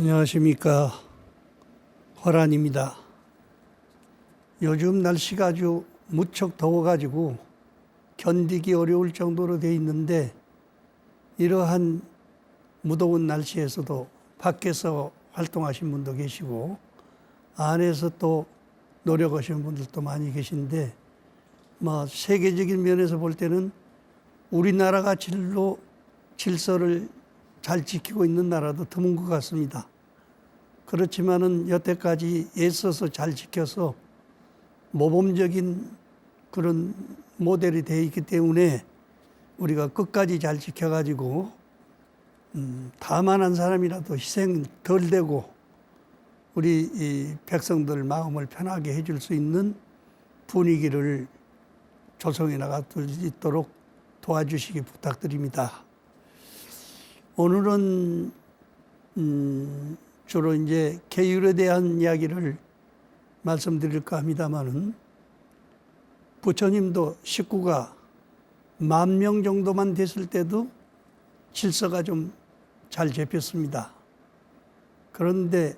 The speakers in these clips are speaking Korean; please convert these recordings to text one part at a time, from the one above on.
안녕하십니까. 화란입니다. 요즘 날씨가 아주 무척 더워가지고 견디기 어려울 정도로 돼 있는데, 이러한 무더운 날씨에서도 밖에서 활동하신 분도 계시고 안에서 또 노력하시는 분들도 많이 계신데, 세계적인 면에서 볼 때는 우리나라가 질서를 잘 지키고 있는 나라도 드문 것 같습니다. 그렇지만은 여태까지 애써서 잘 지켜서 모범적인 그런 모델이 되어 있기 때문에 우리가 끝까지 잘 지켜가지고 다만한 사람이라도 희생 덜 되고 우리 이 백성들 마음을 편하게 해줄 수 있는 분위기를 조성해 나갈 수 있도록 도와주시기 부탁드립니다. 오늘은 주로 이제 계율에 대한 이야기를 말씀드릴까 합니다만은, 부처님도 식구가 10,000명 정도만 됐을 때도 질서가 좀 잘 잡혔습니다. 그런데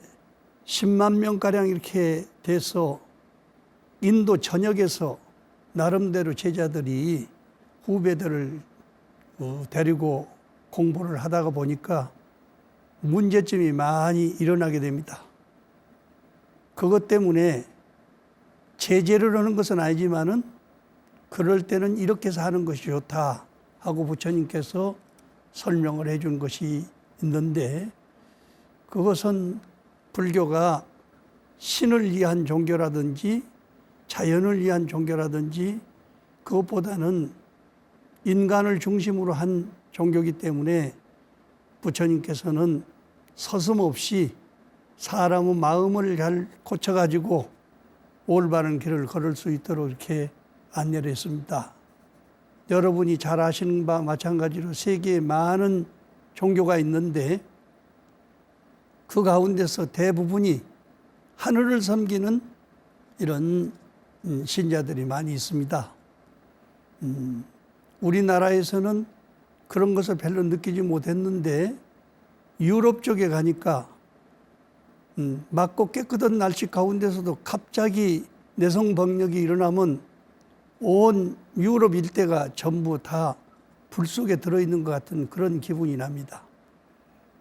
10만 명가량 이렇게 돼서 인도 전역에서 나름대로 제자들이 후배들을 데리고 공부를 하다가 보니까 문제점이 많이 일어나게 됩니다. 그것 때문에 제재를 하는 것은 아니지만은 그럴 때는 이렇게 해서 하는 것이 좋다 하고 부처님께서 설명을 해준 것이 있는데, 그것은 불교가 신을 위한 종교라든지 자연을 위한 종교라든지 그것보다는 인간을 중심으로 한 종교이기 때문에 부처님께서는 서슴없이 사람의 마음을 잘 고쳐가지고 올바른 길을 걸을 수 있도록 이렇게 안내를 했습니다. 여러분이 잘 아시는 바와 마찬가지로 세계에 많은 종교가 있는데 그 가운데서 대부분이 하늘을 섬기는 이런 신자들이 많이 있습니다. 우리나라에서는 그런 것을 별로 느끼지 못했는데 유럽 쪽에 가니까 맑고 깨끗한 날씨 가운데서도 갑자기 내성병력이 일어나면 온 유럽 일대가 전부 다 불 속에 들어있는 것 같은 그런 기분이 납니다.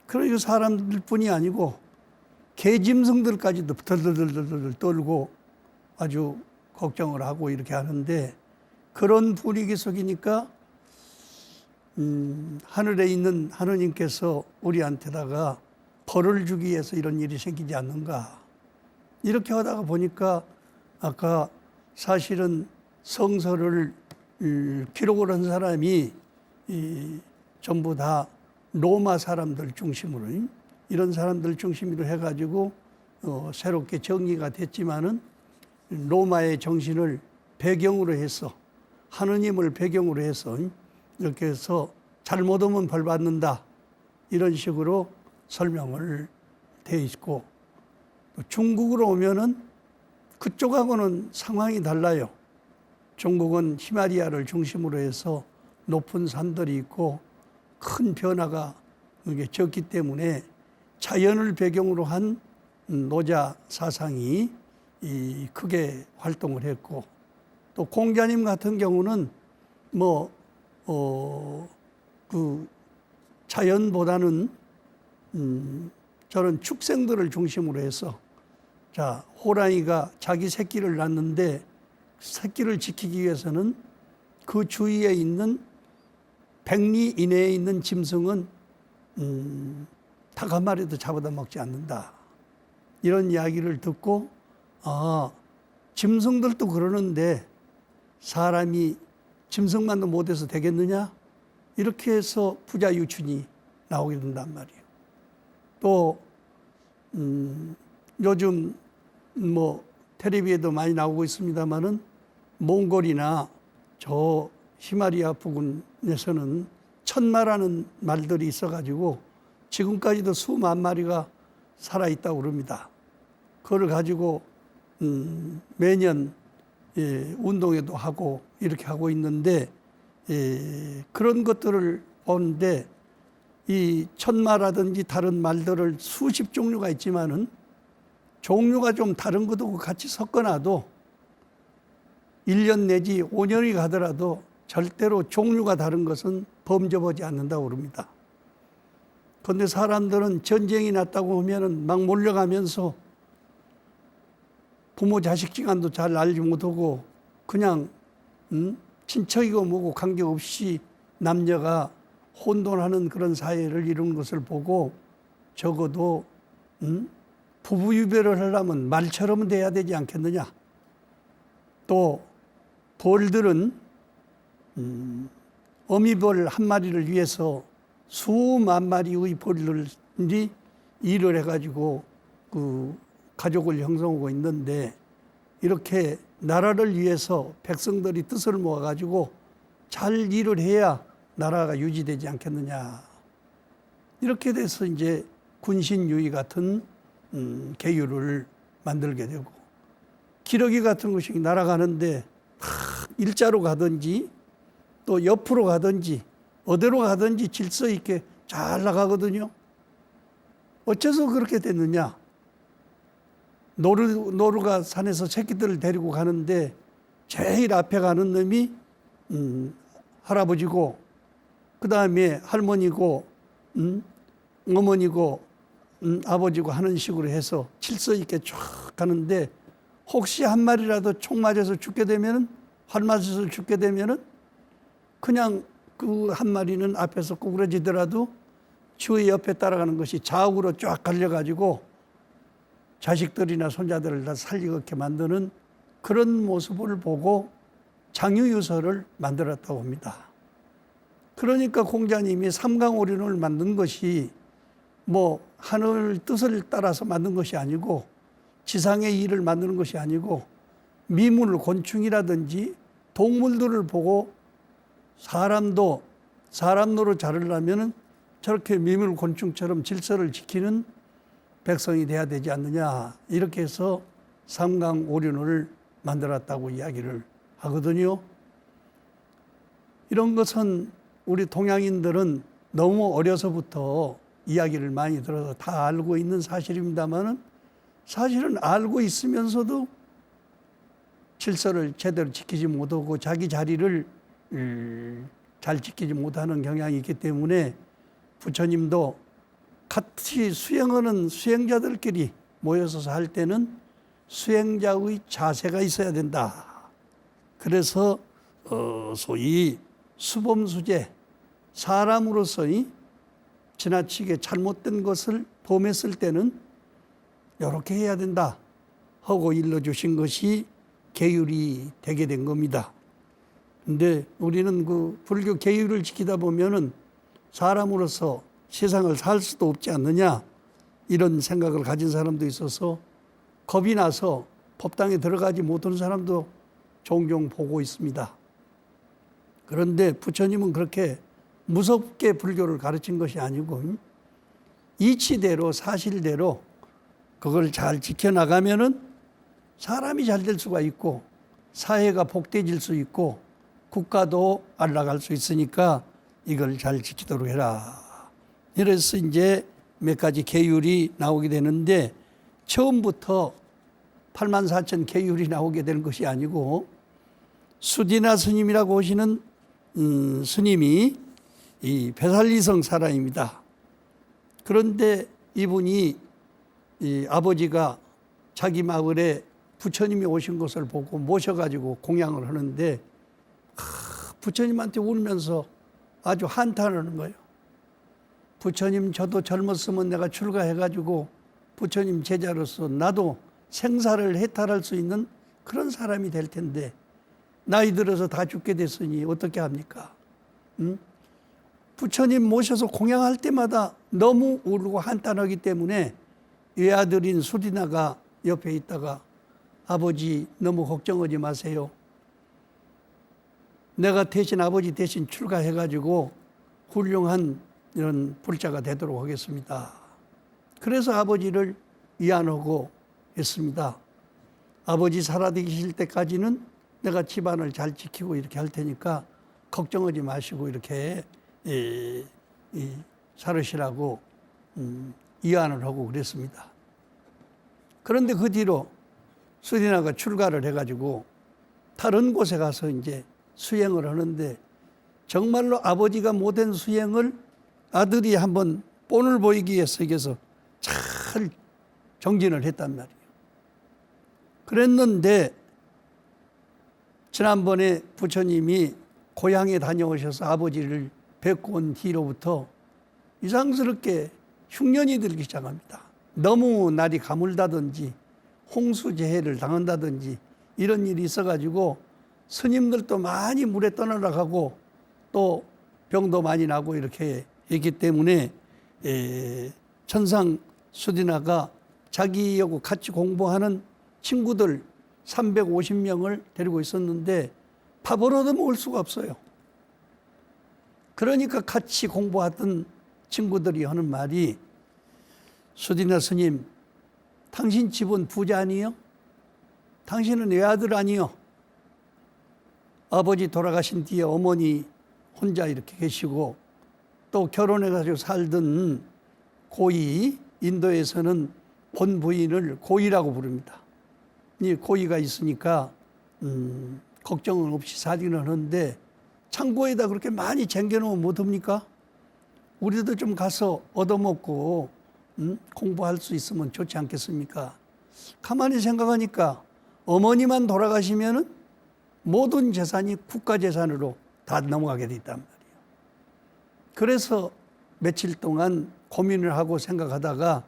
그러니까 사람들뿐이 아니고 개짐승들까지도 덜덜덜덜 떨고 아주 걱정을 하고 이렇게 하는데, 그런 분위기 속이니까 하늘에 있는 하느님께서 우리한테다가 벌을 주기 위해서 이런 일이 생기지 않는가, 이렇게 하다가 보니까 아까 사실은 성서를 기록을 한 사람이 전부 다 로마 사람들 중심으로, 이런 사람들 중심으로 해가지고 새롭게 정리가 됐지만은 로마의 정신을 배경으로 해서, 하느님을 배경으로 해서 이렇게 해서 잘못하면 벌 받는다, 이런 식으로 설명을 되어 있고, 또 중국으로 오면은 그쪽하고는 상황이 달라요. 중국은 히말라야를 중심으로 해서 높은 산들이 있고 큰 변화가 적기 때문에 자연을 배경으로 한 노자 사상이 크게 활동을 했고, 또 공자님 같은 경우는 그 자연보다는 저런 축생들을 중심으로 해서, 호랑이가 자기 새끼를 낳는데 새끼를 지키기 위해서는 그 주위에 있는 100리 이내에 있는 짐승은 닭 한 마리도 잡아다 먹지 않는다, 이런 이야기를 듣고, 짐승들도 그러는데 사람이 짐승만도 못해서 되겠느냐, 이렇게 해서 부자 유춘이 나오게 된단 말이에요. 또 요즘 텔레비에도 많이 나오고 있습니다마는 몽골이나 저 히말라야 부근에서는 천마라는 말들이 있어가지고 지금까지도 수만 마리가 살아있다고 그럽니다. 그걸 가지고 매년 운동회도 하고 이렇게 하고 있는데, 그런 것들을 보는데 이 천마라든지 다른 말들을 수십 종류가 있지만은 종류가 좀 다른 것도 같이 섞어놔도 1년 내지 5년이 가더라도 절대로 종류가 다른 것은 범접하지 않는다고 그럽니다. 그런데 사람들은 전쟁이 났다고 하면은 막 몰려가면서 부모 자식 지간도 잘 알지 못하고 그냥 친척이고 뭐고 관계없이 남녀가 혼돈하는 그런 사회를 이루는 것을 보고 적어도 부부 유배를 하려면 말처럼 돼야 되지 않겠느냐. 또 벌들은 어미벌 한 마리를 위해서 수만 마리의 벌들이 일을 해가지고 그 가족을 형성하고 있는데 이렇게 나라를 위해서 백성들이 뜻을 모아가지고 잘 일을 해야 나라가 유지되지 않겠느냐. 이렇게 돼서 이제 군신유의 같은 계율을 만들게 되고 기러기 같은 것이 날아가는데 일자로 가든지 또 옆으로 가든지 어디로 가든지 질서 있게 잘 나가거든요. 어째서 그렇게 됐느냐? 노루가 산에서 새끼들을 데리고 가는데 제일 앞에 가는 놈이 할아버지고 그 다음에 할머니고 어머니고 아버지고 하는 식으로 해서 질서 있게 쫙 가는데 혹시 한 마리라도 총 맞아서 죽게 되면은 활 맞아서 죽게 되면은 그냥 그 한 마리는 앞에서 구부러지더라도 주의 옆에 따라가는 것이 좌우로 쫙 갈려가지고 자식들이나 손자들을 다 살리게 만드는 그런 모습을 보고 장유유서를 만들었다고 합니다. 그러니까 공자님이 삼강오륜을 만든 것이 뭐 하늘 뜻을 따라서 만든 것이 아니고 지상의 일을 만드는 것이 아니고 미물, 곤충이라든지 동물들을 보고 사람도 사람 노릇 잘하려면 저렇게 미물, 곤충처럼 질서를 지키는 백성이 돼야 되지 않느냐. 이렇게 해서 삼강오륜을 만들었다고 이야기를 하거든요. 이런 것은 우리 동양인들은 너무 어려서부터 이야기를 많이 들어서 다 알고 있는 사실입니다만은 사실은 알고 있으면서도 질서를 제대로 지키지 못하고 자기 자리를 잘 지키지 못하는 경향이 있기 때문에 부처님도 같이 수행하는 수행자들끼리 모여서 할 때는 수행자의 자세가 있어야 된다. 그래서 소위 수범수제, 사람으로서의 지나치게 잘못된 것을 범했을 때는 이렇게 해야 된다 하고 일러주신 것이 계율이 되게 된 겁니다. 근데 우리는 그 불교 계율을 지키다 보면은 사람으로서 세상을 살 수도 없지 않느냐 이런 생각을 가진 사람도 있어서 겁이 나서 법당에 들어가지 못하는 사람도 종종 보고 있습니다. 그런데 부처님은 그렇게 무섭게 불교를 가르친 것이 아니고 이치대로 사실대로 그걸 잘 지켜나가면은 사람이 잘 될 수가 있고 사회가 복되질 수 있고 국가도 올라갈 수 있으니까 이걸 잘 지키도록 해라. 이래서 이제 몇 가지 계율이 나오게 되는데 처음부터 84,000 계율이 나오게 되는 것이 아니고 수디나 스님이라고 하시는 스님이 이 배살리성 사람입니다. 그런데 이분이 이 아버지가 자기 마을에 부처님이 오신 것을 보고 모셔가지고 공양을 하는데 부처님한테 울면서 아주 한탄하는 거예요. 부처님 저도 젊었으면 내가 출가해가지고 부처님 제자로서 나도 생사를 해탈할 수 있는 그런 사람이 될 텐데 나이 들어서 다 죽게 됐으니 어떻게 합니까? 부처님 모셔서 공양할 때마다 너무 울고 한탄하기 때문에 외아들인 수디나가 옆에 있다가 아버지 너무 걱정하지 마세요. 내가 대신 아버지 대신 출가해가지고 훌륭한 이런 불자가 되도록 하겠습니다. 그래서 아버지를 위안하고 했습니다. 아버지 살아계실 때까지는 내가 집안을 잘 지키고 이렇게 할 테니까 걱정하지 마시고 이렇게 살으시라고 이안을 하고 그랬습니다. 그런데 그 뒤로 수리나가 출가를 해가지고 다른 곳에 가서 이제 수행을 하는데 정말로 아버지가 못한 수행을 아들이 한번 본을 보이기 위해서 여기서 잘 정진을 했단 말이에요. 그랬는데 지난번에 부처님이 고향에 다녀오셔서 아버지를 뵙고 온 뒤로부터 이상스럽게 흉년이 들기 시작합니다. 너무 날이 가물다든지 홍수재해를 당한다든지 이런 일이 있어가지고 스님들도 많이 물에 떠나가고 또 병도 많이 나고 이렇게 했기 때문에 천상 수디나가 자기하고 같이 공부하는 친구들 350명을 데리고 있었는데 밥을 얻어먹을 수가 없어요. 그러니까 같이 공부하던 친구들이 하는 말이 수디나 스님, 당신 집은 부자 아니요? 당신은 외아들 아니요? 아버지 돌아가신 뒤에 어머니 혼자 이렇게 계시고 또 결혼해가지고 살던 고이, 인도에서는 본 부인을 고이라고 부릅니다. 이 고이가 있으니까 걱정은 없이 살기는 하는데 창고에다 그렇게 많이 쟁겨놓으면 못합니까? 우리도 좀 가서 얻어먹고 공부할 수 있으면 좋지 않겠습니까? 가만히 생각하니까 어머니만 돌아가시면은 모든 재산이 국가재산으로 다 넘어가게 돼 있단 말이에요. 그래서 며칠 동안 고민을 하고 생각하다가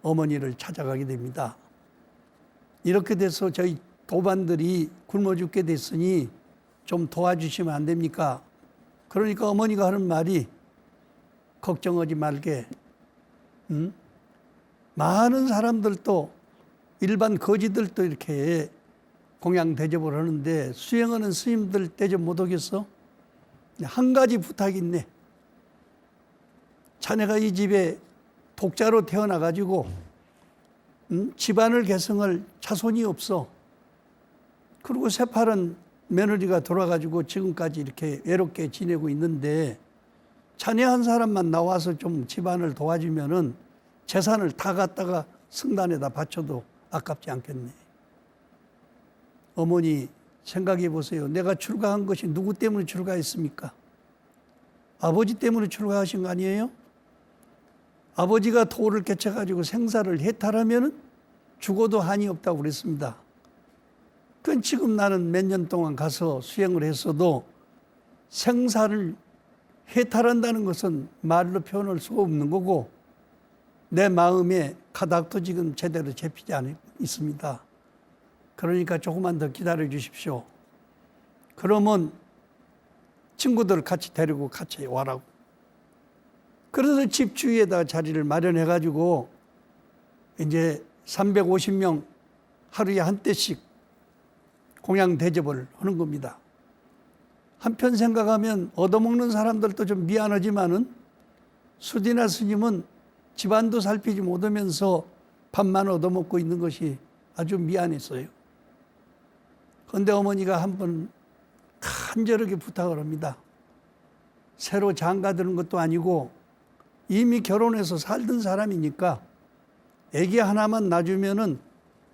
어머니를 찾아가게 됩니다. 이렇게 돼서 저희 도반들이 굶어 죽게 됐으니 좀 도와주시면 안 됩니까? 그러니까 어머니가 하는 말이 걱정하지 말게. 많은 사람들도 일반 거지들도 이렇게 공양 대접을 하는데 수행하는 스님들 대접 못 하겠어? 한 가지 부탁이 있네. 자네가 이 집에 독자로 태어나가지고 집안을 계승할 자손이 없어. 그리고 새파란 며느리가 돌아가지고 지금까지 이렇게 외롭게 지내고 있는데 자네 한 사람만 나와서 좀 집안을 도와주면은 재산을 다 갖다가 성단에다 바쳐도 아깝지 않겠네. 어머니 생각해 보세요. 내가 출가한 것이 누구 때문에 출가했습니까? 아버지 때문에 출가하신 거 아니에요? 아버지가 도를 깨쳐가지고 생사를 해탈하면은 죽어도 한이 없다고 그랬습니다. 그건 지금 나는 몇 년 동안 가서 수행을 했어도 생사를 해탈한다는 것은 말로 표현할 수가 없는 거고 내 마음에 가닥도 지금 제대로 잡히지 않 있습니다. 그러니까 조금만 더 기다려 주십시오. 그러면 친구들 같이 데리고 같이 와라고. 그래서 집 주위에다 자리를 마련해 가지고 이제 350명 하루에 한 대씩 공양 대접을 하는 겁니다. 한편 생각하면 얻어먹는 사람들도 좀 미안하지만은 수디나 스님은 집안도 살피지 못하면서 밥만 얻어먹고 있는 것이 아주 미안했어요. 그런데 어머니가 한번 간절하게 부탁을 합니다. 새로 장가드는 것도 아니고 이미 결혼해서 살던 사람이니까 애기 하나만 낳아주면은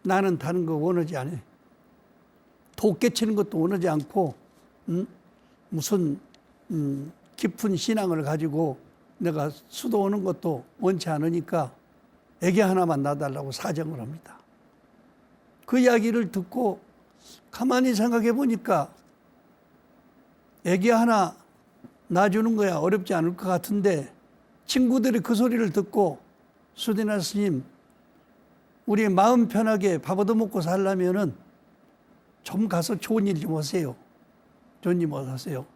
나는 다른 거 원하지 않아. 독 깨치는 것도 원하지 않고 무슨 깊은 신앙을 가지고 내가 수도하는 것도 원치 않으니까 애기 하나만 낳아달라고 사정을 합니다. 그 이야기를 듣고 가만히 생각해 보니까 애기 하나 낳아주는 거야 어렵지 않을 것 같은데 친구들이 그 소리를 듣고 수디나 스님 우리 마음 편하게 밥 얻어먹고 살려면은 좀 가서 좋은 일 좀 하세요. 좋은 일 하세요.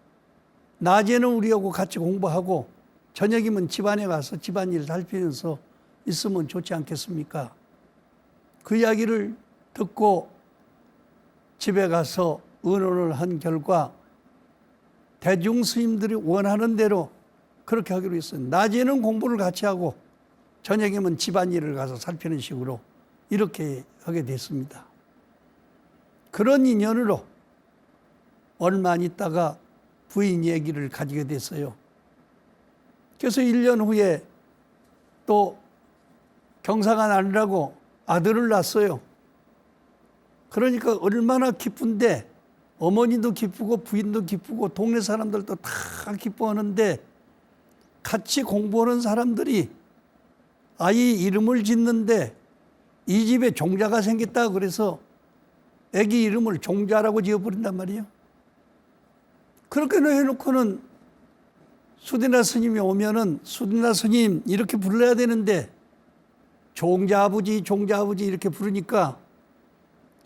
낮에는 우리하고 같이 공부하고 저녁이면 집안에 가서 집안일 살피면서 있으면 좋지 않겠습니까? 그 이야기를 듣고 집에 가서 의논을 한 결과 대중 스님들이 원하는 대로 그렇게 하기로 했어요. 낮에는 공부를 같이 하고 저녁이면 집안일을 가서 살피는 식으로 이렇게 하게 됐습니다. 그런 인연으로 얼마 안 있다가 부인 얘기를 가지게 됐어요. 그래서 1년 후에 또 경사가 나느라고 아들을 낳았어요. 그러니까 얼마나 기쁜데 어머니도 기쁘고 부인도 기쁘고 동네 사람들도 다 기뻐하는데 같이 공부하는 사람들이 아이 이름을 짓는데 이 집에 종자가 생겼다 그래서 아기 이름을 종자라고 지어버린단 말이에요. 그렇게 해놓고는 수디나 스님이 오면은 수디나 스님 이렇게 불러야 되는데 종자 아버지 이렇게 부르니까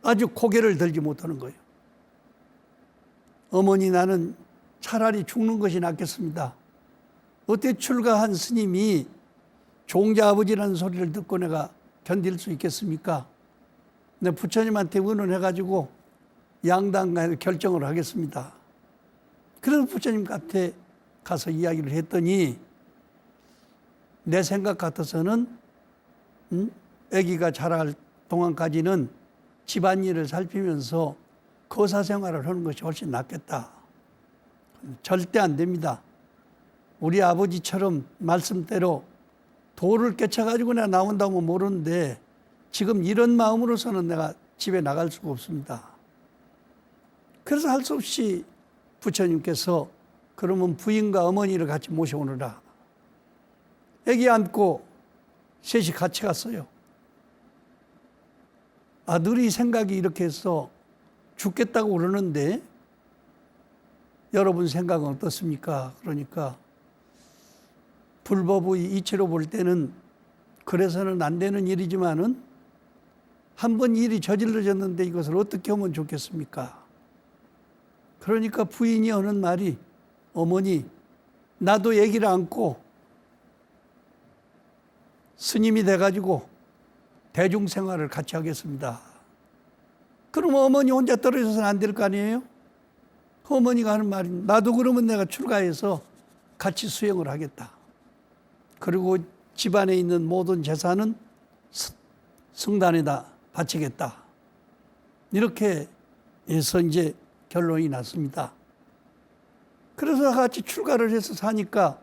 아주 고개를 들지 못하는 거예요. 어머니 나는 차라리 죽는 것이 낫겠습니다. 어떻게 출가한 스님이 종자 아버지라는 소리를 듣고 내가 견딜 수 있겠습니까? 내 부처님한테 의논해가지고 양당 결정을 하겠습니다. 그래서 부처님한테 가서 이야기를 했더니 내 생각 같아서는 아기가 자랄 동안까지는 집안일을 살피면서 거사 생활을 하는 것이 훨씬 낫겠다. 절대 안 됩니다. 우리 아버지처럼 말씀대로 도를 깨쳐가지고 내가 나온다고 모르는데 지금 이런 마음으로서는 내가 집에 나갈 수가 없습니다. 그래서 할 수 없이 부처님께서 그러면 부인과 어머니를 같이 모셔오느라 아기 안고 셋이 같이 갔어요. 아들이 생각이 이렇게 해서 죽겠다고 그러는데 여러분 생각은 어떻습니까? 그러니까 불법의 이치로 볼 때는 그래서는 안 되는 일이지만은 한 번 일이 저질러졌는데 이것을 어떻게 하면 좋겠습니까? 그러니까 부인이 하는 말이 어머니 나도 아기를 안고 스님이 돼가지고 대중생활을 같이 하겠습니다. 그럼 어머니 혼자 떨어져서는 안 될 거 아니에요? 어머니가 하는 말이 나도 그러면 내가 출가해서 같이 수행을 하겠다. 그리고 집안에 있는 모든 재산은 성단에다 바치겠다. 이렇게 해서 이제 결론이 났습니다. 그래서 같이 출가를 해서 사니까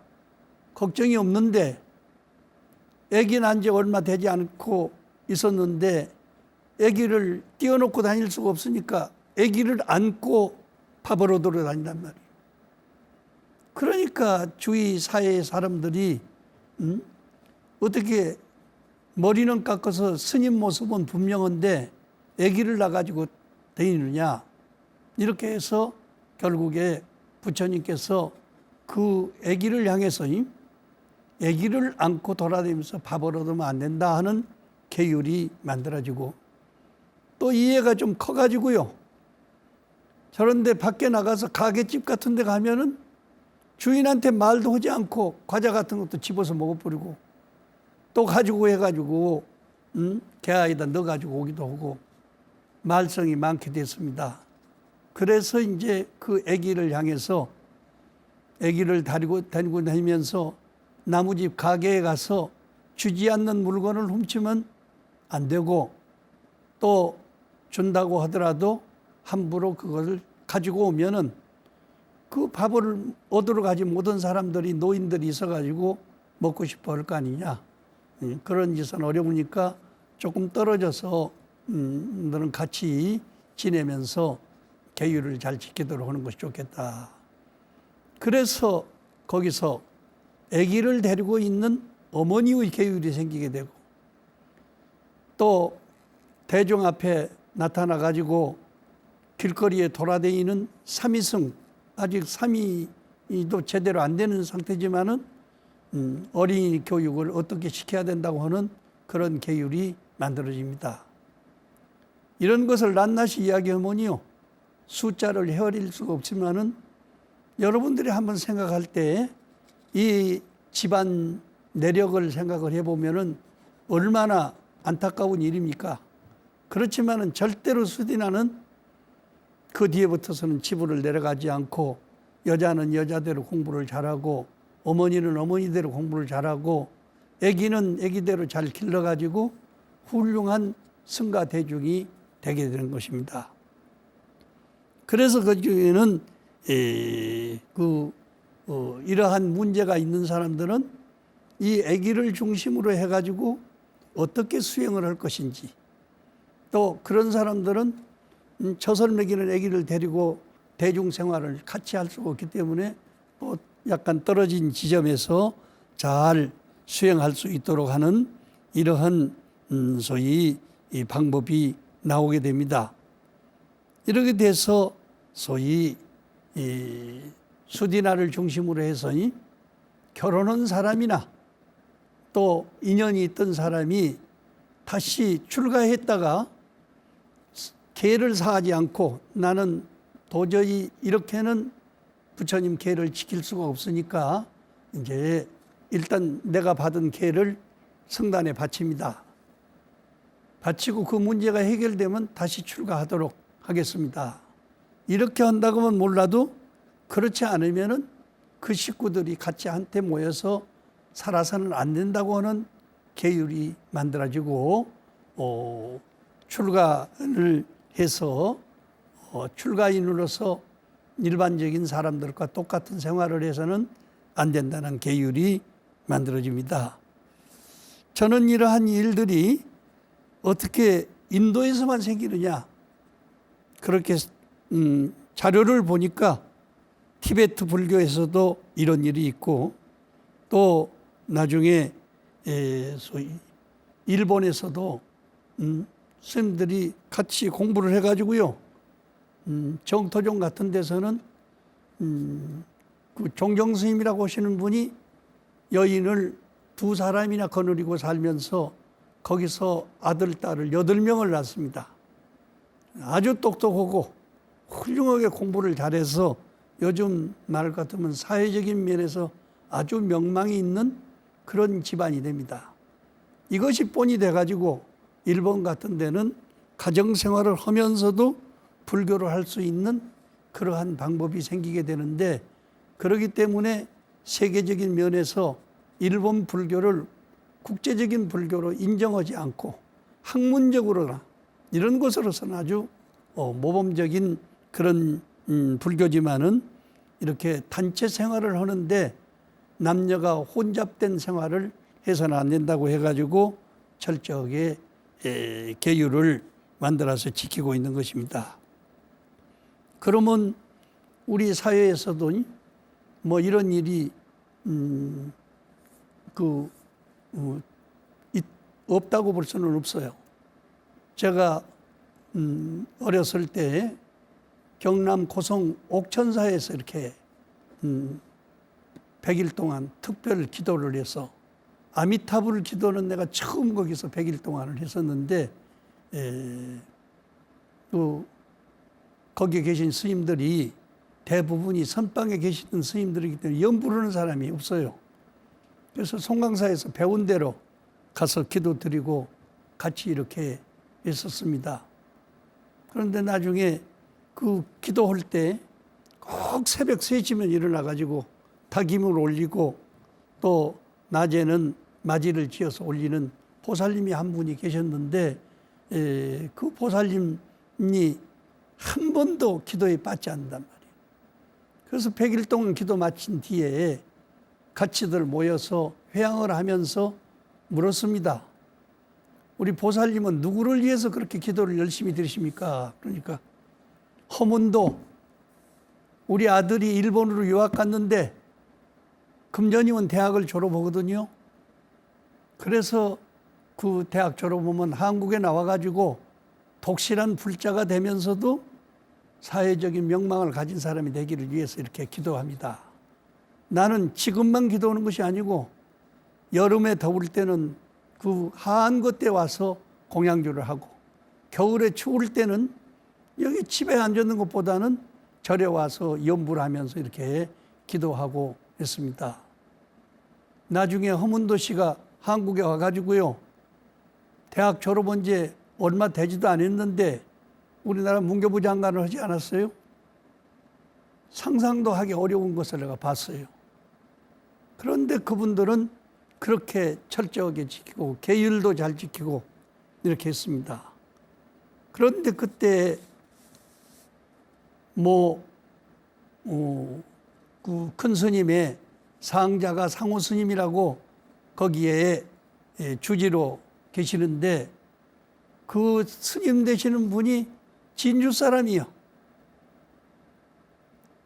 걱정이 없는데 아기 난 지 얼마 되지 않고 있었는데 아기를 띄워놓고 다닐 수가 없으니까 아기를 안고 밥을 얻으러 다닌단 말이에요. 그러니까 주위 사회의 사람들이 어떻게 머리는 깎아서 스님 모습은 분명한데 아기를 낳아가지고 다니느냐 이렇게 해서 결국에 부처님께서 그 아기를 향해서 아기를 안고 돌아다니면서 밥을 얻으면 안 된다 하는 계율이 만들어지고 또 이해가 좀 커가지고요. 저런데 밖에 나가서 가게집 같은 데 가면은 주인한테 말도 하지 않고 과자 같은 것도 집어서 먹어버리고 또 가지고 해가지고 개아에다 넣어가지고 오기도 하고 말썽이 많게 됐습니다. 그래서 이제 그 아기를 향해서 아기를 다니고 다니면서 나무집 가게에 가서 주지 않는 물건을 훔치면 안 되고 또 준다고 하더라도 함부로 그것을 가지고 오면은 그 밥을 얻으러 가지 못한 사람들이 노인들이 있어가지고 먹고 싶어 할 거 아니냐. 그런 짓은 어려우니까 조금 떨어져서 너는 같이 지내면서 계율을 잘 지키도록 하는 것이 좋겠다. 그래서 거기서 아기를 데리고 있는 어머니의 계율이 생기게 되고 또 대중 앞에 나타나 가지고 길거리에 돌아다니는 삼위승 아직 삼위도 제대로 안 되는 상태지만은 어린이 교육을 어떻게 시켜야 된다고 하는 그런 계율이 만들어집니다. 이런 것을 낱낱이 이야기하면요 숫자를 헤아릴 수가 없지만은 여러분들이 한번 생각할 때 이 집안 내력을 생각을 해보면은 얼마나 안타까운 일입니까? 그렇지만은 절대로 수디나는 그 뒤에부터서는 지부를 내려가지 않고 여자는 여자대로 공부를 잘하고 어머니는 어머니대로 공부를 잘하고 아기는 아기대로 잘 길러가지고 훌륭한 승가 대중이 되게 되는 것입니다. 그래서 그 중에는 그 이러한 문제가 있는 사람들은 이 아기를 중심으로 해가지고 어떻게 수행을 할 것인지, 또 그런 사람들은 젖을 먹이는 아기를 데리고 대중생활을 같이 할 수가 없기 때문에 또 약간 떨어진 지점에서 잘 수행할 수 있도록 하는 이러한 소위 이 방법이 나오게 됩니다. 이렇게 돼서 소위 이 수디나를 중심으로 해서 결혼한 사람이나 또 인연이 있던 사람이 다시 출가했다가 계를 사하지 않고 나는 도저히 이렇게는 부처님 계를 지킬 수가 없으니까 이제 일단 내가 받은 계를 성단에 바칩니다. 바치고 그 문제가 해결되면 다시 출가하도록 하겠습니다. 이렇게 한다고 하면 몰라도 그렇지 않으면은 그 식구들이 같이 한테 모여서 살아서는 안 된다고 하는 계율이 만들어지고 출가를 해서 출가인으로서 일반적인 사람들과 똑같은 생활을 해서는 안 된다는 계율이 만들어집니다. 저는 이러한 일들이 어떻게 인도에서만 생기느냐, 그렇게 자료를 보니까 티베트 불교에서도 이런 일이 있고 또 나중에 소위 일본에서도 스님들이 같이 공부를 해가지고요, 정토종 같은 데서는 그 종경 스님이라고 하시는 분이 여인을 2사람이나 거느리고 살면서 거기서 아들, 딸을 8명을 낳습니다. 아주 똑똑하고 훌륭하게 공부를 잘해서 요즘 말 같으면 사회적인 면에서 아주 명망이 있는 그런 집안이 됩니다. 이것이 본이 돼가지고 일본 같은 데는 가정생활을 하면서도 불교를 할 수 있는 그러한 방법이 생기게 되는데, 그렇기 때문에 세계적인 면에서 일본 불교를 국제적인 불교로 인정하지 않고 학문적으로나 이런 것으로서는 아주 모범적인 그런 불교지만은 이렇게 단체 생활을 하는데 남녀가 혼잡된 생활을 해서는 안 된다고 해가지고 철저하게 계율을 만들어서 지키고 있는 것입니다. 그러면 우리 사회에서도 뭐 이런 일이 없다고 볼 수는 없어요. 제가 어렸을 때 경남 고성 옥천사에서 이렇게 100일 동안 특별 기도를 해서 아미타불 기도는 내가 처음 거기서 100일 동안을 했었는데 또 거기에 계신 스님들이 대부분이 선방에 계시던 스님들이기 때문에 염불하는 사람이 없어요. 그래서 송강사에서 배운 대로 가서 기도 드리고 같이 이렇게 했었습니다. 그런데 나중에 그 기도할 때 꼭 새벽 3시면 일어나가지고 닭임을 올리고 또 낮에는 맞이를 지어서 올리는 보살님이 한 분이 계셨는데 그 보살님이 한 번도 기도에 빠지지 않는단 말이에요. 그래서 100일 동안 기도 마친 뒤에 같이들 모여서 회향을 하면서 물었습니다. 우리 보살님은 누구를 위해서 그렇게 기도를 열심히 드리십니까? 그러니까 허문도 우리 아들이 일본으로 유학 갔는데 금년이면 대학을 졸업하거든요. 그래서 그 대학 졸업하면 한국에 나와가지고 독실한 불자가 되면서도 사회적인 명망을 가진 사람이 되기를 위해서 이렇게 기도합니다. 나는 지금만 기도하는 것이 아니고 여름에 더울 때는 그 한거 때 와서 공양주를 하고 겨울에 추울 때는 여기 집에 앉는 것보다는 절에 와서 염불 하면서 이렇게 기도하고 했습니다. 나중에 허문도 씨가 한국에 와가지고요, 대학 졸업한 지 얼마 되지도 않았는데 우리나라 문교부 장관을 하지 않았어요? 상상도 하기 어려운 것을 내가 봤어요. 그런데 그분들은 그렇게 철저하게 지키고 계율도 잘 지키고 이렇게 했습니다. 그런데 그때 그 큰 스님의 상자가 상호 스님이라고 거기에 주지로 계시는데 그 스님 되시는 분이 진주 사람이요.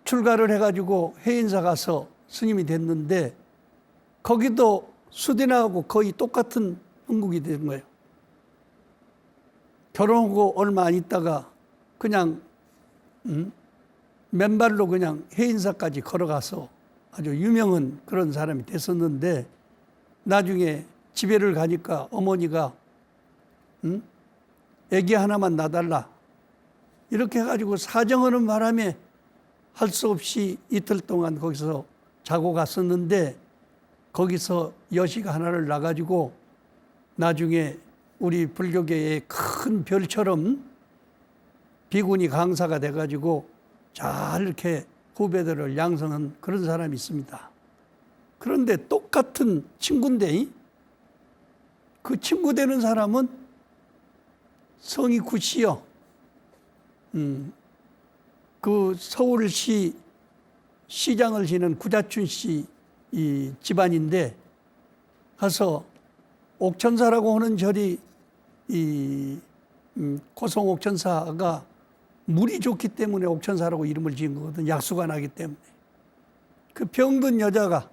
출가를 해가지고 해인사 가서 스님이 됐는데 거기도 수대나하고 거의 똑같은 형국이 된 거예요. 결혼하고 얼마 안 있다가 그냥 맨발로 그냥 해인사까지 걸어가서 아주 유명한 그런 사람이 됐었는데 나중에 집에를 가니까 어머니가 애기 하나만 놔달라 이렇게 해가지고 사정하는 바람에 할 수 없이 이틀 동안 거기서 자고 갔었는데 거기서 여시가 하나를 낳아가지고 나중에 우리 불교계의 큰 별처럼 비구니 강사가 돼가지고 잘 이렇게 후배들을 양성한 그런 사람이 있습니다. 그런데 똑같은 친구인데 그 친구 되는 사람은 성이 구씨요. 그 서울시 시장을 지낸 구자춘 씨 이 집안인데 가서 옥천사라고 하는 절이 이 고성 옥천사가 물이 좋기 때문에 옥천사라고 이름을 지은 거거든. 약수가 나기 때문에. 그 병든 여자가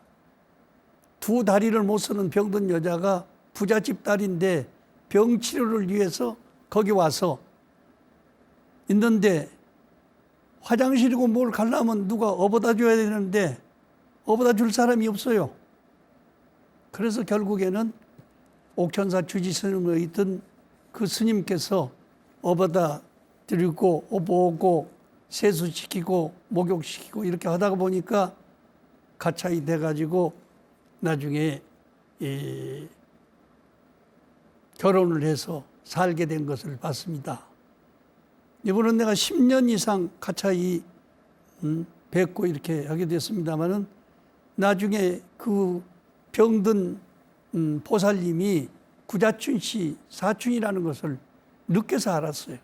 두 다리를 못 쓰는 병든 여자가 부잣집 딸인데 병 치료를 위해서 거기 와서 있는데 화장실이고 뭘 가려면 누가 업어다 줘야 되는데 업어다 줄 사람이 없어요. 그래서 결국에는 옥천사 주지 스님에 있던 그 스님께서 업어다 드리고 업어오고 세수시키고 목욕시키고 이렇게 하다가 보니까 가차이 돼가지고 나중에 결혼을 해서 살게 된 것을 봤습니다. 이번은 내가 10년 이상 가차이 뵙고 이렇게 하게 됐습니다마는 나중에 그 병든 보살님이 구자춘 씨 사춘이라는 것을 늦게서 알았어요.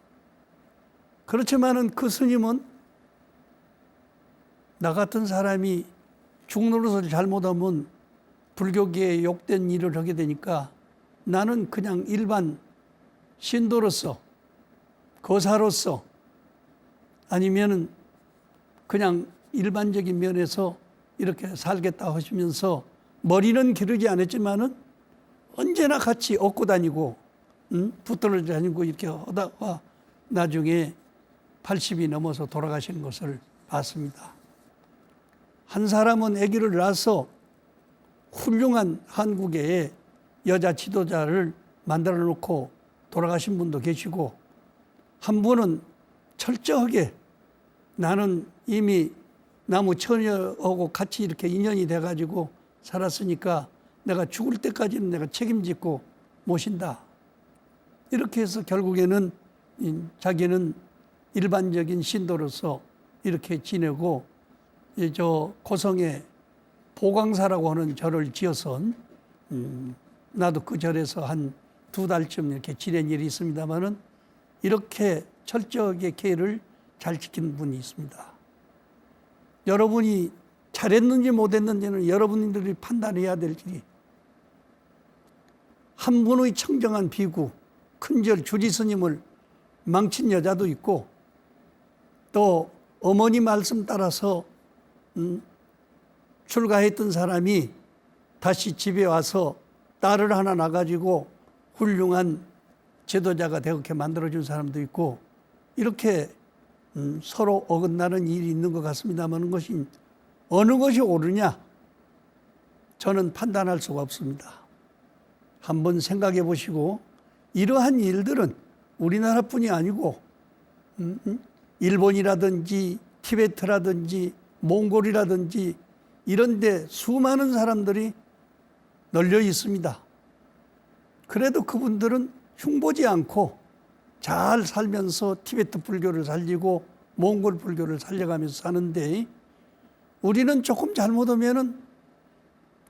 그렇지만은 그 스님은 나 같은 사람이 중노릇을 잘못하면 불교계에 욕된 일을 하게 되니까 나는 그냥 일반 신도로서 거사로서 아니면은 그냥 일반적인 면에서 이렇게 살겠다 하시면서 머리는 기르지 않았지만은 언제나 같이 업고 다니고 붙들어 다니고 이렇게 하다가 나중에 80이 넘어서 돌아가시는 것을 봤습니다. 한 사람은 아기를 낳아서 훌륭한 한국의 여자 지도자를 만들어 놓고 돌아가신 분도 계시고 한 분은 철저하게 나는 이미 나무 처녀하고 같이 이렇게 인연이 돼가지고 살았으니까 내가 죽을 때까지는 내가 책임지고 모신다. 이렇게 해서 결국에는 자기는 일반적인 신도로서 이렇게 지내고 저 고성에 보광사라고 하는 절을 지어서 나도 그 절에서 한 2달쯤 이렇게 지낸 일이 있습니다만은 이렇게 철저하게 계를 잘 지키는 분이 있습니다. 여러분이 잘했는지 못했는지는 여러분들이 판단해야 될 일이 한 분의 청정한 비구, 큰절 주지 스님을 망친 여자도 있고 또 어머니 말씀 따라서 출가했던 사람이 다시 집에 와서 딸을 하나 낳아가지고 훌륭한 제도자가 되게 만들어준 사람도 있고 이렇게 서로 어긋나는 일이 있는 것 같습니다만 것이 어느 것이 옳으냐 저는 판단할 수가 없습니다. 한번 생각해 보시고 이러한 일들은 우리나라뿐이 아니고 일본이라든지 티베트라든지 몽골이라든지 이런 데 수많은 사람들이 널려 있습니다. 그래도 그분들은 흉보지 않고 잘 살면서 티베트 불교를 살리고 몽골 불교를 살려가면서 사는데 우리는 조금 잘못하면은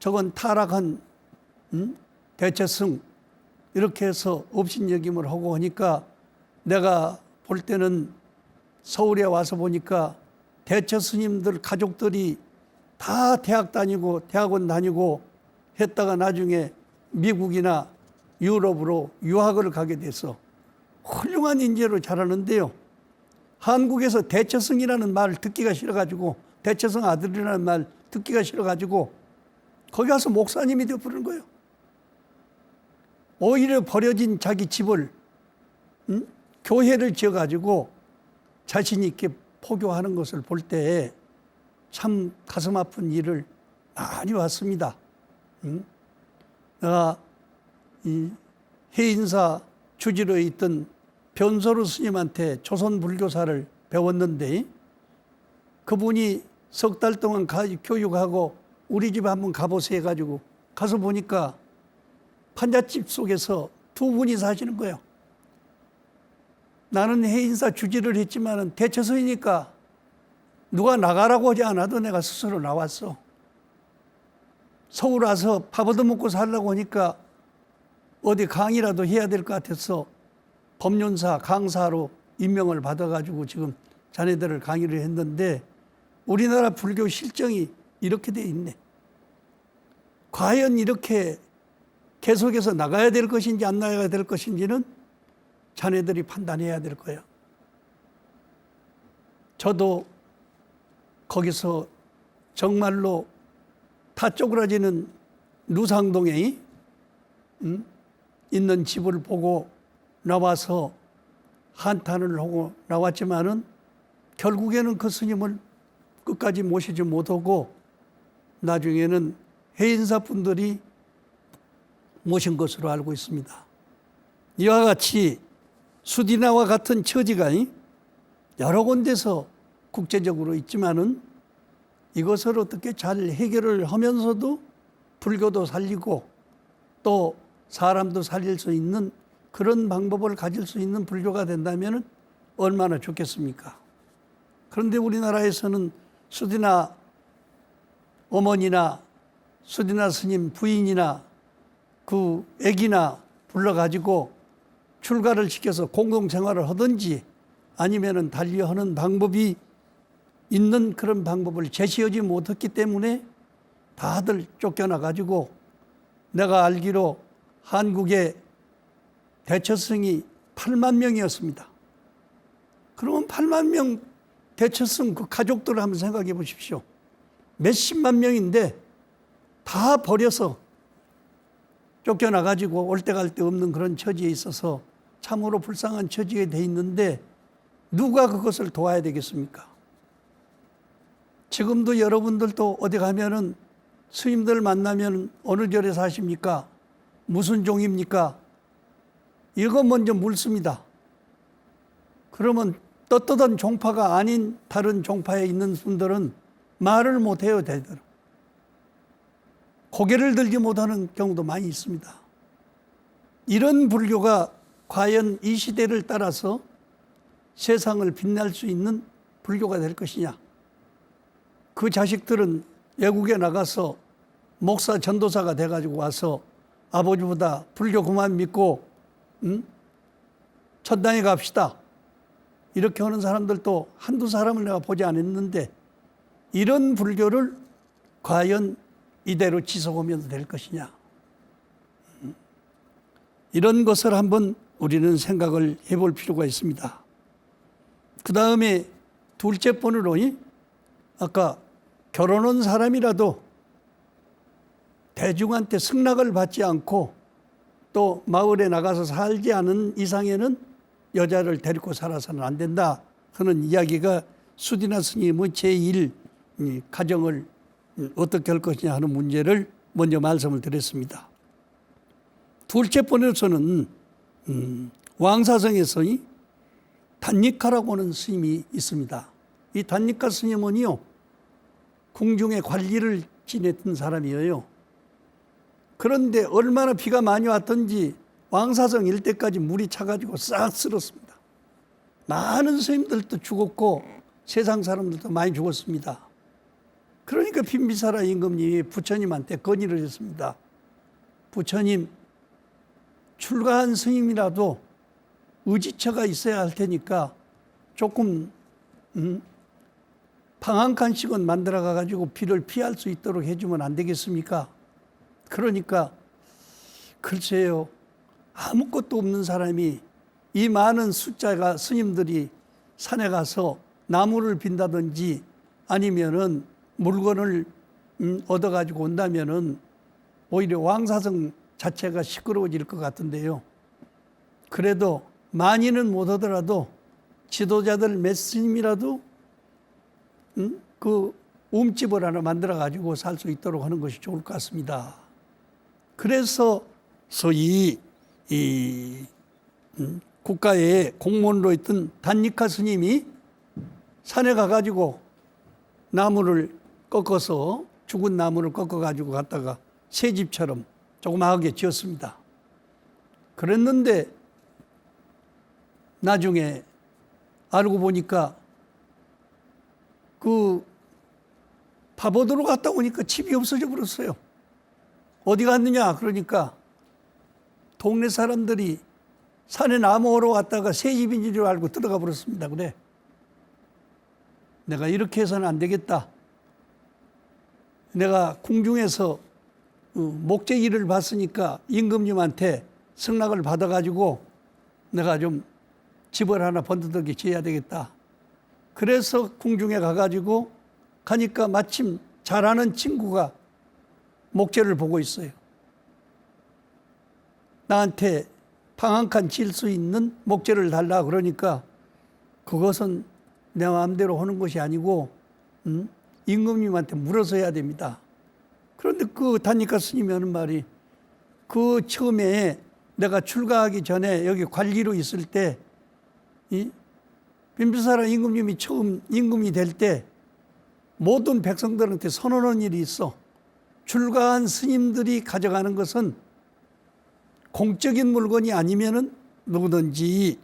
저건 타락한 대체승 이렇게 해서 업신여김을 하고 하니까 내가 볼 때는 서울에 와서 보니까 대처 스님들 가족들이 다 대학 다니고 대학원 다니고 했다가 나중에 미국이나 유럽으로 유학을 가게 돼서 훌륭한 인재로 자라는데요. 한국에서 대처성이라는 말 듣기가 싫어가지고, 대처성 아들이라는 말 듣기가 싫어가지고 거기 가서 목사님이 되어버리는 거예요. 오히려 버려진 자기 집을 교회를 지어가지고 자신 있게 포교하는 것을 볼 때 참 가슴 아픈 일을 많이 봤습니다. 내가 이 해인사 주지로에 있던 변소루 스님한테 조선 불교사를 배웠는데, 그분이 석 달 동안 교육하고 우리 집에 한번 가보세요 해가지고 가서 보니까 판잣집 속에서 두 분이 사시는 거예요. 나는 해인사 주지를 했지만은 대처서이니까 누가 나가라고 하지 않아도 내가 스스로 나왔어. 서울 와서 밥 얻어먹고 살려고 하니까 어디 강의라도 해야 될 것 같아서 법륜사 강사로 임명을 받아가지고 지금 자네들을 강의를 했는데, 우리나라 불교 실정이 이렇게 돼 있네. 과연 이렇게 계속해서 나가야 될 것인지 안 나가야 될 것인지는 자네들이 판단해야 될 거예요. 저도 거기서 정말로 다 쪼그라지는 누상동에 있는 집을 보고 나와서 한탄을 하고 나왔지만은 결국에는 그 스님을 끝까지 모시지 못하고 나중에는 해인사 분들이 모신 것으로 알고 있습니다. 이와 같이 수디나와 같은 처지가 여러 군데서 국제적으로 있지만은 이것을 어떻게 잘 해결을 하면서도 불교도 살리고 또 사람도 살릴 수 있는 그런 방법을 가질 수 있는 불교가 된다면 얼마나 좋겠습니까? 그런데 우리나라에서는 수디나 어머니나 수디나 스님 부인이나 그 애기나 불러가지고 출가를 시켜서 공동생활을 하든지 아니면은 달리하는 방법이 있는 그런 방법을 제시하지 못했기 때문에 다들 쫓겨나가지고, 내가 알기로 한국의 대처성이 8만 명이었습니다. 그러면 8만 명 대처성 그 가족들을 한번 생각해 보십시오. 몇십만 명인데 다 버려서 쫓겨나가지고 올 때 갈 데 없는 그런 처지에 있어서 참으로 불쌍한 처지에 돼 있는데 누가 그것을 도와야 되겠습니까? 지금도 여러분들도 어디 가면은 스님들 만나면 어느 절에 사십니까? 무슨 종입니까? 이거 먼저 묻습니다. 그러면 떳떳한 종파가 아닌 다른 종파에 있는 분들은 말을 못해요, 대대로. 고개를 들지 못하는 경우도 많이 있습니다. 이런 불교가 과연 이 시대를 따라서 세상을 빛날 수 있는 불교가 될 것이냐? 그 자식들은 외국에 나가서 목사 전도사가 돼가지고 와서 아버지보다 불교 그만 믿고 천당에 갑시다 이렇게 하는 사람들도 한두 사람을 내가 보지 않았는데, 이런 불교를 과연 이대로 지속하면 될 것이냐, 이런 것을 한번 우리는 생각을 해볼 필요가 있습니다. 그 다음에 둘째 번으로 아까 결혼한 사람이라도 대중한테 승낙을 받지 않고 또 마을에 나가서 살지 않은 이상에는 여자를 데리고 살아서는 안 된다 하는 이야기가 수디나 스님의 제1 가정을 어떻게 할 것이냐 하는 문제를 먼저 말씀을 드렸습니다. 둘째 번에서는 왕사성에서 단니카라고 하는 스님이 있습니다. 이 단니카 스님은요, 궁중의 관리를 지냈던 사람이에요. 그런데 얼마나 비가 많이 왔던지 왕사성 일대까지 물이 차가지고 싹 쓸었습니다. 많은 스님들도 죽었고 세상 사람들도 많이 죽었습니다. 그러니까 빈비사라 임금님이 부처님한테 건의를 했습니다. 부처님, 출가한 스님이라도 의지처가 있어야 할 테니까 조금 방 한 칸씩은 만들어 가지고 비를 피할 수 있도록 해주면 안 되겠습니까? 그러니까 글쎄요, 아무것도 없는 사람이 이 많은 숫자가 스님들이 산에 가서 나무를 빈다든지 아니면은 물건을 얻어가지고 온다면은 오히려 왕사성 자체가 시끄러워질 것 같은데요. 그래도 많이는 못 하더라도 지도자들 몇 스님이라도 그 움집을 하나 만들어 가지고 살 수 있도록 하는 것이 좋을 것 같습니다. 그래서 소위 이 국가의 공무원으로 있던 단니카 스님이 산에 가가지고 나무를 꺾어서 죽은 나무를 꺾어가지고 갔다가 새 집처럼 조그마하게 지었습니다. 그랬는데 나중에 알고 보니까 그 파보도로 갔다 오니까 집이 없어져 버렸어요. 어디 갔느냐? 그러니까 동네 사람들이 산에 나무 오러 갔다가 새 집인 줄 알고 들어가 버렸습니다. 그래. 내가 이렇게 해서는 안 되겠다. 내가 궁중에서 목재 일을 봤으니까 임금님한테 승낙을 받아가지고 내가 좀 집을 하나 번듯하게 지어야 되겠다. 그래서 궁중에 가가지고 가니까 마침 잘 아는 친구가 목재를 보고 있어요. 나한테 방 한 칸 질 수 있는 목재를 달라 그러니까 그것은 내 마음대로 하는 것이 아니고 임금님한테 물어서 해야 됩니다. 그런데 그 단니카 스님이 하는 말이 그 처음에 내가 출가하기 전에 여기 관리로 있을 때 빈비사라 임금님이 처음 임금이 될 때 모든 백성들한테 선언한 일이 있어. 출가한 스님들이 가져가는 것은 공적인 물건이 아니면은 누구든지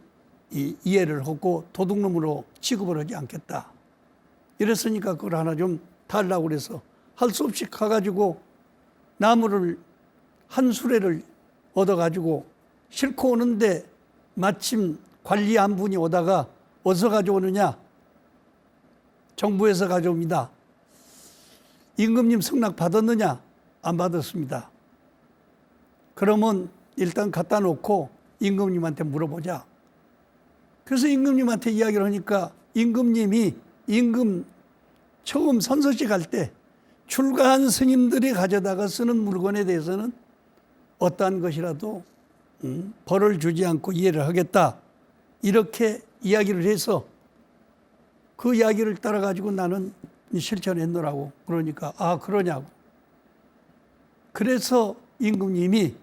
이해를 하고 도둑놈으로 취급을 하지 않겠다. 이랬으니까 그걸 하나 좀 달라고 그래서 할 수 없이 가가지고 나무를 한 수레를 얻어가지고 싣고 오는데 마침 관리 한 분이 오다가 어디서 가져오느냐? 정부에서 가져옵니다. 임금님 승낙 받았느냐? 안 받았습니다. 그러면 일단 갖다 놓고 임금님한테 물어보자. 그래서 임금님한테 이야기를 하니까 임금님이 임금 처음 선서식 할 때 출가한 스님들이 가져다가 쓰는 물건에 대해서는 어떠한 것이라도 벌을 주지 않고 이해를 하겠다. 이렇게 이야기를 해서 그 이야기를 따라가지고 나는 실천했노라고. 그러니까 아 그러냐고. 그래서 임금님이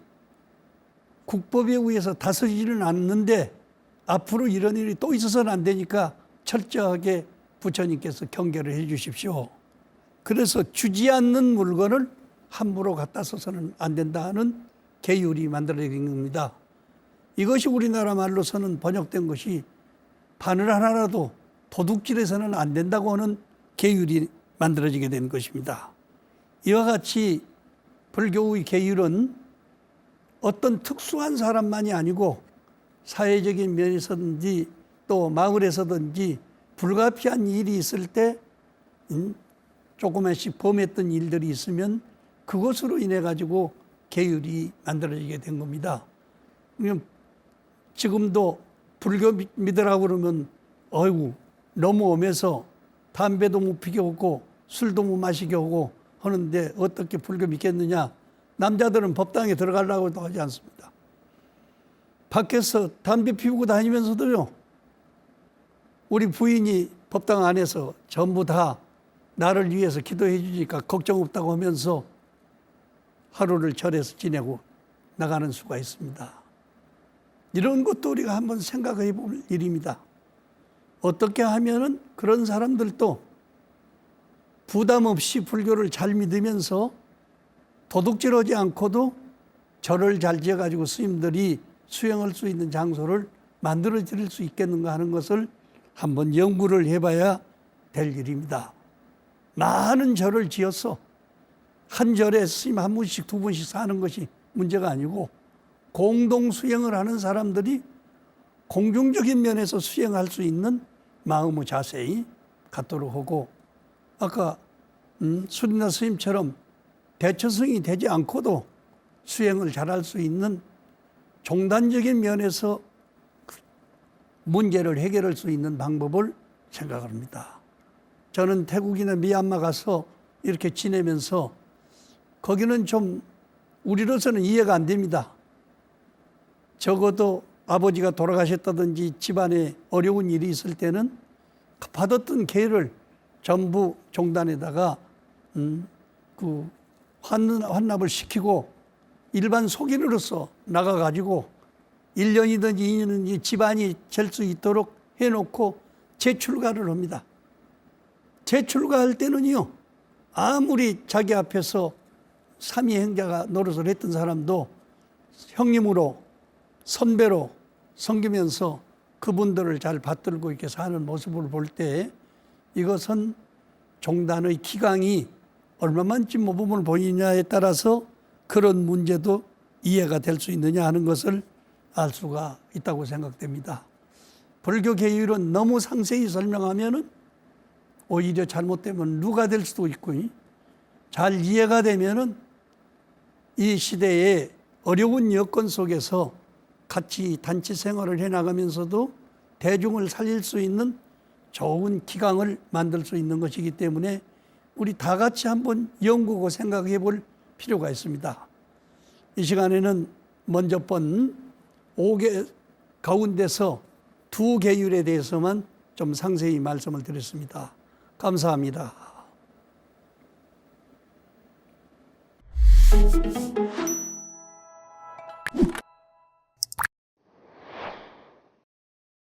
국법에 의해서 다스리지는 않는데 앞으로 이런 일이 또 있어서는 안 되니까 철저하게 부처님께서 경계를 해 주십시오. 그래서 주지 않는 물건을 함부로 갖다 써서는 안 된다는 계율이 만들어진 겁니다. 이것이 우리나라 말로서는 번역된 것이 바늘 하나라도 도둑질해서는 안 된다고 하는 계율이 만들어지게 된 것입니다. 이와 같이 불교의 계율은 어떤 특수한 사람만이 아니고 사회적인 면에서든지 또 마을에서든지 불가피한 일이 있을 때 조그만씩 범했던 일들이 있으면 그것으로 인해 가지고 계율이 만들어지게 된 겁니다. 지금도 불교 믿으라고 그러면 어이구 너무 엄해서 담배도 못 피게 하고 술도 못 마시게 하고 하는데 어떻게 불교 믿겠느냐. 남자들은 법당에 들어가려고도 하지 않습니다. 밖에서 담배 피우고 다니면서도요. 우리 부인이 법당 안에서 전부 다 나를 위해서 기도해 주니까 걱정 없다고 하면서 하루를 절에서 지내고 나가는 수가 있습니다. 이런 것도 우리가 한번 생각해 볼 일입니다. 어떻게 하면은 그런 사람들도 부담 없이 불교를 잘 믿으면서 도둑질하지 않고도 절을 잘 지어가지고 스님들이 수행할 수 있는 장소를 만들어 드릴 수 있겠는가 하는 것을 한번 연구를 해봐야 될 일입니다. 많은 절을 지어서 한 절에 스님 한 분씩 두 분씩 사는 것이 문제가 아니고 공동 수행을 하는 사람들이 공중적인 면에서 수행할 수 있는 마음의 자세히 갖도록 하고 아까 수리나 스님처럼 대처성이 되지 않고도 수행을 잘할 수 있는 종단적인 면에서 문제를 해결할 수 있는 방법을 생각합니다. 저는 태국이나 미얀마 가서 이렇게 지내면서 거기는 좀 우리로서는 이해가 안 됩니다. 적어도 아버지가 돌아가셨다든지 집안에 어려운 일이 있을 때는 받았던 개를 전부 종단에다가 그 환납을 시키고 일반 속인으로서 나가가지고 1년이든지 2년이든지 집안이 될 수 있도록 해놓고 재출가를 합니다. 재출가할 때는요, 아무리 자기 앞에서 삼위행자가 노릇을 했던 사람도 형님으로 선배로 섬기면서 그분들을 잘 받들고 이렇게 사는 모습을 볼 때 이것은 종단의 기강이 얼마만큼 모범을 보이냐에 따라서 그런 문제도 이해가 될 수 있느냐 하는 것을 알 수가 있다고 생각됩니다. 불교 계율은 너무 상세히 설명하면은 오히려 잘못되면 누가 될 수도 있고, 잘 이해가 되면은 이 시대의 어려운 여건 속에서 같이 단체 생활을 해나가면서도 대중을 살릴 수 있는 좋은 기강을 만들 수 있는 것이기 때문에 우리 다 같이 한번 연구하고 생각해 볼 필요가 있습니다. 이 시간에는 먼저 본 5개 가운데서 2계율에 대해서만 좀 상세히 말씀을 드렸습니다. 감사합니다.